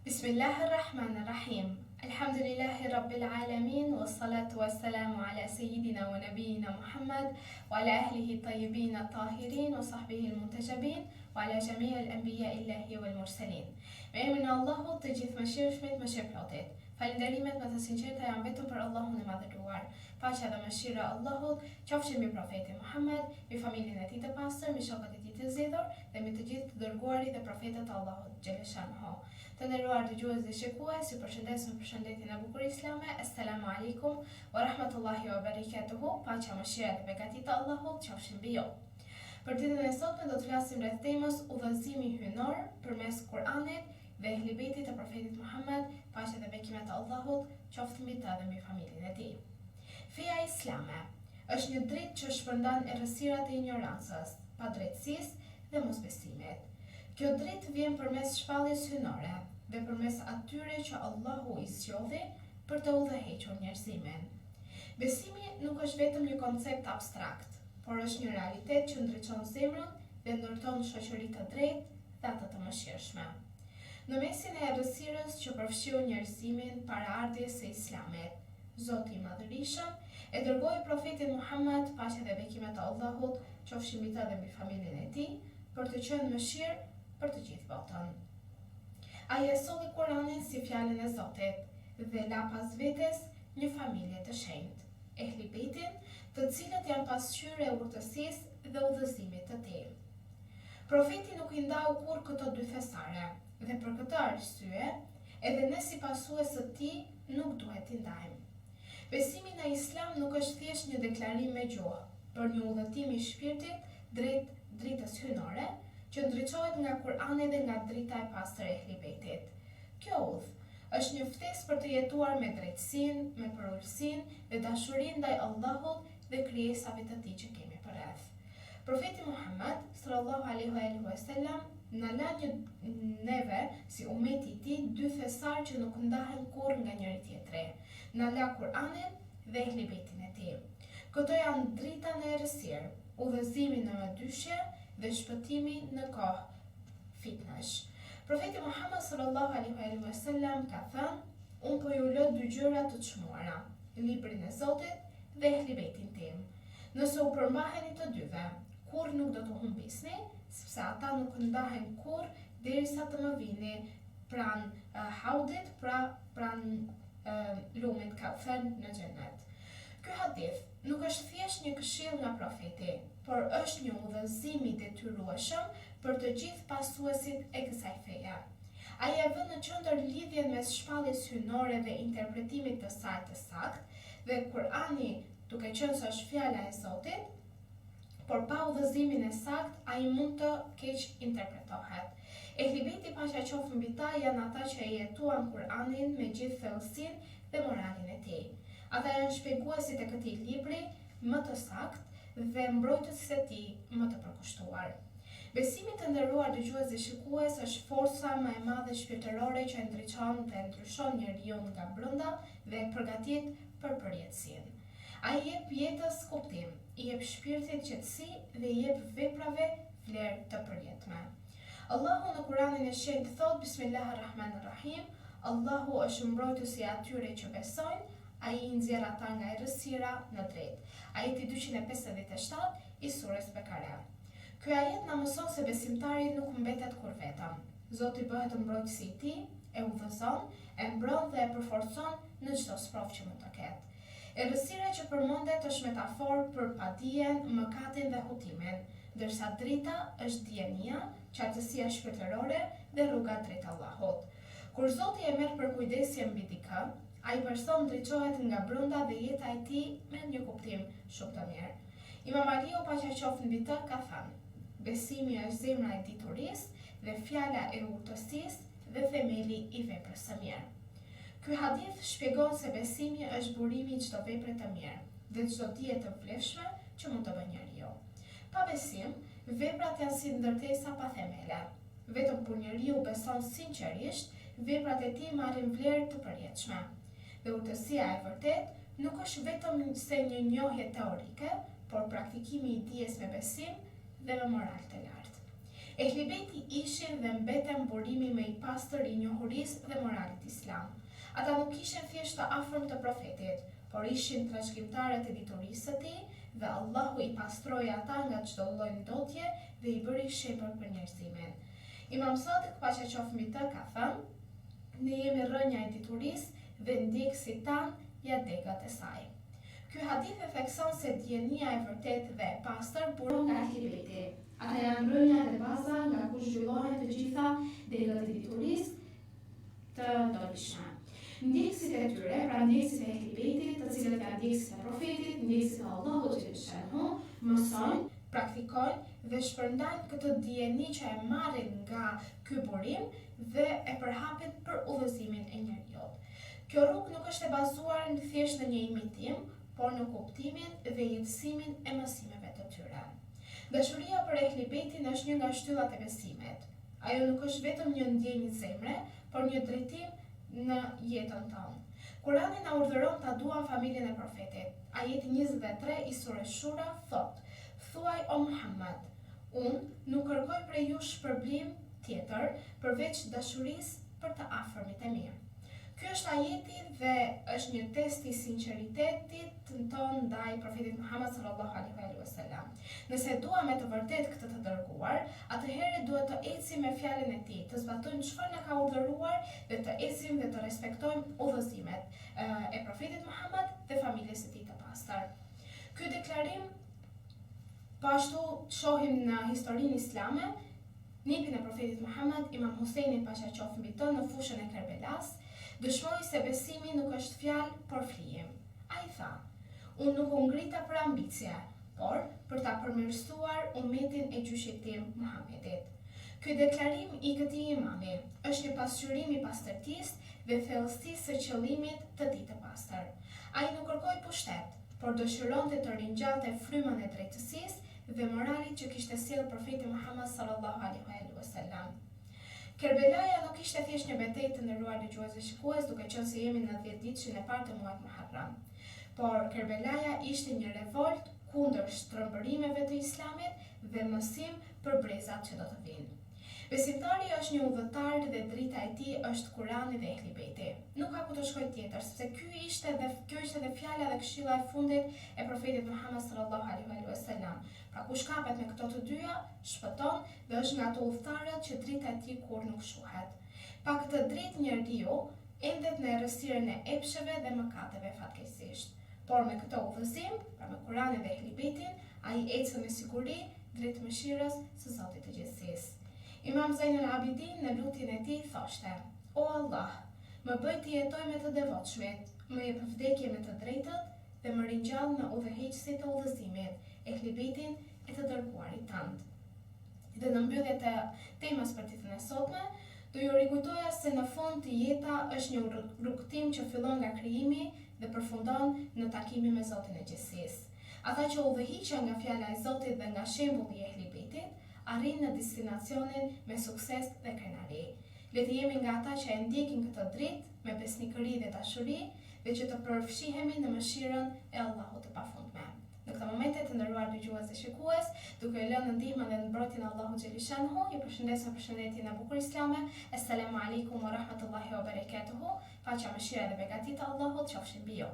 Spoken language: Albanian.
Bismillahirrahmanirrahim. Alhamdulillahi Rabbil Alamin, wa salatu wa salamu ala Sayyidina wa Nabiyina Muhammad, wa ala ahlihi tayyibin tahirin, wa sahbihi al-muntajabin, wa ala jami' al-anbiya illahi wal mursalin. Me emrin e Allahut, të gjithë mëshirshmit, mëshirplotit. Falënderimet më të sinqerta janë vetëm për Allahun e madhëruar. Paqja dhe mëshira e Allahut qofshin mbi profetin Muhammed, mbi familjen e tij të pastër, mbi shokët e tij të zgjedhur dhe mbi të gjithë të dërguarit dhe profetët e Allahut xhaleshanhu. Të nderuar dëgjues dhe shikues, ju përshëndes me përshëndetjen e bukur islame. Assalamu alaikum wa rahmatullahi wa barakatuhu. Paqja, mëshira dhe beqatia e Allahut qofshin mbi ju. Për ditën e sotme do të flasim rreth temës udhëzimi hyjnor përmes Kur'anit dhe ehlibetit të profetit Muhammed, paqja dhe bekimet e Allahut qoftë mbi të dhe mbi familjen e tij. Feja islame është një dritë që shpërndan errësirat e ignorancës, padrejtësisë dhe mosbesimit. Kjo dritë vjen përmes shpalljes hyjnore dhe përmes atyre që Allahu i zgjodhi për të udhëhequr njerëzimin. Besimi nuk është vetëm një koncept abstrakt, por është një realitet që ndriçon zemrën dhe ndërton shoqëri të drejtë dhe atë të mëshirshme. Në mesin e errësirës që përfshiu njerëzimin para ardhjes së Islamit, Zoti i Madhërisëm e dërgoi profetin Muhammed, paqja dhe bekimet e Allahut qofshin mbi të dhe mbi familjen e tij, për të qenë mëshirë për të gjithë botën. Ai e solli Kur'anin si fjalën e Zotit dhe la pas vetes një familje të shenjtë, ehlibetin, të cilët janë pasqyrë e urtësisë dhe udhëzimit të tij. Profeti nuk i ndau kurrë këto dy fesare, dhe për këtë arsye, edhe ne si pasues të tij nuk duhet t'i ndajmë. Besimi në Islam nuk është thjesht një deklarim me gjuhë, por një udhëtim i shpirtit drejt dritës hyjnore, që ndriçohet nga Kur'ani dhe nga drita e pastër e ehlibetit. Kjo udhë është një ftesë për të jetuar me drejtësinë, me përulësinë dhe dashurinë ndaj Allahut dhe krijesave të tij që kemi përreth. Profeti Muhammed sallallahu alaihi wasallam na la neve si ummeti i tij dy fesar që nuk ndahen kurrë nga njëri tjetri. Na la Kur'anin dhe ehlibetin e tij. Këto janë drita në errësirë, udhëzimi në mëdyshje dhe shpëtimi në kohë fitnesh. Profeti Muhammed sallallahu alaihi wasallam ka thënë: "Unë po ju lë dy gjëra të çmuara, librin e Zotit dhe ehlibetin tim. Nëse u përmbaheni të dyve, kurrë nuk do të humbisni, sepse ata nuk ndahen kurrë derisa të më vini pranë haudit, pranë lumit Kauthar në xhenet." Ky hadith nuk është thjesht një këshill nga profeti, por është një udhëzim i detyrueshëm për të gjithë pasuesit e kësaj feje. Ai e vën në qendër lidhjen mes shpalljes hyjnore dhe interpretimit të saj të saktë, dhe Kur'ani, duke qenë se është fjala e Zotit, por pa udhëzimin e saktë, ai mund të keq interpretohet. Ehlibeti, paqja qoftë mbi ta, janë ata që e jetuan Kur'anin me gjithë thellësinë dhe moralin e tij. Ata janë shpjeguesit e këtij libri më të saktë dhe mbrojtësit e tij më të përkushtuar. Besimi, të nderuar dëgjues dhe shikues, është forca më e madhe shpirtërore që ndriçon dhe ndryshon njeriu nga brenda dhe e përgatit për përjetësinë. Ai jep jetës kuptim, i jep shpirtit qetësi dhe i jep veprave vlerë të përjetme. Allahu në Kur'anin e shenjtë thot: Bismillahirrahmanirrahim, Allahu është mbrojtësi i atyre që besojnë, ai i nxjerr ata nga errësira në drejtë. Ajeti 257 i surës Bekare. Ky ajet na mëson se besimtari nuk mbetet kur vetëm. Zoti bëhet mbrojtësi i tij, e udhëzon, e mbron dhe e përforcon në çdo sprov që mund të ketë. Errësira që përmendet është metaforë për padijen, mëkatin dhe hutimin, ndërsa drita është dienia, qartësia shpirtërore dhe rruga drejt Allahut. Kur Zoti e merr për kujdesje mbi dikë, ai person ndriçohet nga brenda dhe jeta e tij merr një kuptim shumë të mirë. Imam Aliu, paqja qoftë mbi të, ka thënë: "Besimi është zemra e diturisë dhe fjala e urtësisë dhe themeli i veprës së mirë." Ky hadith shpjegon se besimi është burimi i çdo vepre të mirë dhe çdo dije të vlefshme që mund të bëjë njeriu. Pa besim, veprat janë si ndërtesa pa themele. Vetëm kur njeriu beson sinqerisht, veprat e tij marrin vlerë të përjetshme. Dhe urtësia e vërtet nuk është vetëm se një njohje teorike, por praktikimi i dijes me besim dhe me moral të lartë. Ehli Bejti ishin dhe mbeten burimi me i pastër i njohurisë dhe moralit islam. Ata nuk ishin thjesht të afërm të profetit, por ishin trashëgimtarët e diturisë së tij dhe Allahu i pastroi ata nga çdo lloj ndotje dhe i bëri shepër për njerëzimin. Imam Sadiq, paqja qoftë mbi të, ka thënë: "Ne jemi rrënja e diturisë dhe ndjekësit tanë ja degët e saj." Ky hadith e thekson se dienia e vërtetë dhe e pastër buron nga Ehli Bejti. Ata janë rrënja dhe baza nga ku zhvillohen të gjitha degët e diturisë të dobishme. Ndjekësit e tyre, pra ndjekësit e Ehli Bejtit, të cilët janë ndjekësit e profetit, ndjekësit e Allahut xhaleshanhu, mësojnë, praktikojnë dhe shpërndajnë këtë dieni që e marrin nga ky burim dhe e përhapin për udhëzimin e njeriut. Kjo rrugë nuk është e bazuar thjesht në një imitim, por në kuptimin dhe jetësimin e mësimeve të tyre. Dashuria për Ehli Bejtin është një nga shtyllat e besimit. Ajo nuk është vetëm një ndjenjë zemre, por një drejtim në jetën tonë. Kurani na urdhëron ta duam familjen e profetit. Ajeti 23 i surës Shura thotë: "Thuaj o Muhammed, unë nuk kërkoj prej ju shpërblim tjetër përveç dashurisë për të afërmit e mirë." Ky është ajeti dhe është një test i sinqeritetit tonë ndaj profetit Muhammed sallallahu alaihi wasallam. Nëse duam me të vërtet këtë të dërguar, atëherë duhet të ecim me fjalën e tij, të zbatojmë çfarë na ka urdhëruar dhe të ecim dhe të respektojmë udhëzimet e profetit Muhammed dhe familjes së tij të pastër. Ky deklarim, po ashtu shohim në historinë islame, nipin e profetit Muhammed, Imam Husejnin paqja qoftë mbi të, në fushën e Kerbelas, dëshmoi se besimi nuk është fjalë, por flijim. Ai tha: "Unë nuk u ngrita për ambicie, por për ta përmirësuar umetin e gjyshit tim Muhammedit." Ky deklarim i këtij imami është një pasqyrim i pastërtisë dhe thellësisë së qëllimit të tij të pastër. Ai nuk kërkoi pushtet, por dëshironte të ringjallte frymën e drejtësisë dhe moralit që kishte sjellë profeti Muhammed sallallahu alaihi wasallam. Kerbelaja nuk ishte thjesht një betejë të nderuar dëgjues dhe shikues, duke qenë se jemi në 10 ditëshin e parë të muajit Muharram. Por Kerbelaja ishte një revolt kundër shtrëmbërimeve të islamit dhe mësim për brezat që do të vinë. Besimtari është një udhëtar dhe drita e tij është Kurani dhe Ehli Bejti. Nuk ka ku të shkojë tjetër, sepse kjo ishte dhe fjala dhe këshilla e fundit e profetit Muhammed sallallahu alaihi wasallam. Pra kush kapet me këto të dyja, shpëton dhe është nga ato udhëtarët që drita e tij kur nuk shuhet. Pa këtë dritë njeriu endet në errësirën e epsheve dhe mëkateve fatkeqësisht. Por me këtë udhëzim, pra me Kuranin dhe Ehli Bejtin, ai ecën me siguri drejt mëshirës së Zotit të gjithësisë. Imam Zainul Abidin në lutjen e tij thoshte: "O Allah, më bëj të jetoj me të devotshmit, më jep vdekje me të drejtët dhe më ringjall në udhëheqësit të udhëzimit, Ehli Bejtin e të dërguarit tënd." Dhe në mbyllje të temës për ditën e sotme, do ju rikujtoja se në fund jeta është një rrugtim që fillon nga krijimi dhe përfundon në takimin me Zotin e gjithësisë. Ata që udhëhiqen nga fjala e Zotit dhe nga shembulli i Ehli Bejtit, arrin në destinacionin me sukses dhe krenari. Le të jemi nga ata që e ndjekin këtë dritë me besnikëri dhe dashuri dhe që të përfshihemi në mëshirën e Allahut të pafundme. Në këtë momente të nderuar dëgjues dhe shikues, duke lënë në ndihmën dhe në mbrojtjen e Allahut xhaleshanhu, ju përshëndes me përshëndetjen e bukur islame. Assalamu alaikum wa rahmatullahi wa barakatuhu. Paqja, mëshira dhe begatit e Allahut qofshin mbi ju.